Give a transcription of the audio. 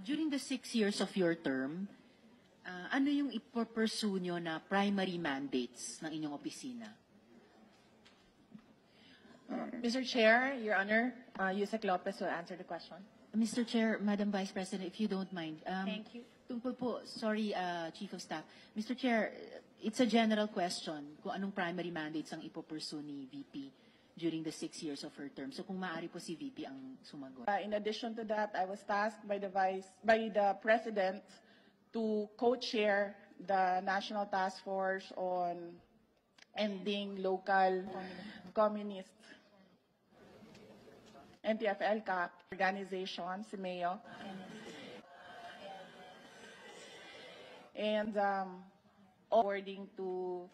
During the 6 years of your term, ano yung ipo-pursue nyo na primary mandates ng inyong opisina? Mr. Chair, Your Honor, Yusek Lopez will answer the question. Mr. Chair, Madam Vice President, if you don't mind. Thank you. Tungkol po, sorry, Chief of Staff. Mr. Chair, it's a general question kung anong primary mandates ang ipo-pursue ni VP during the 6 years of her term. So kung maaari po si VP ang sumagot. In addition to that, I was tasked by the President to co-chair the National Task Force on Ending Local Communist NTF-ELCAC organization, si Mayo. And according to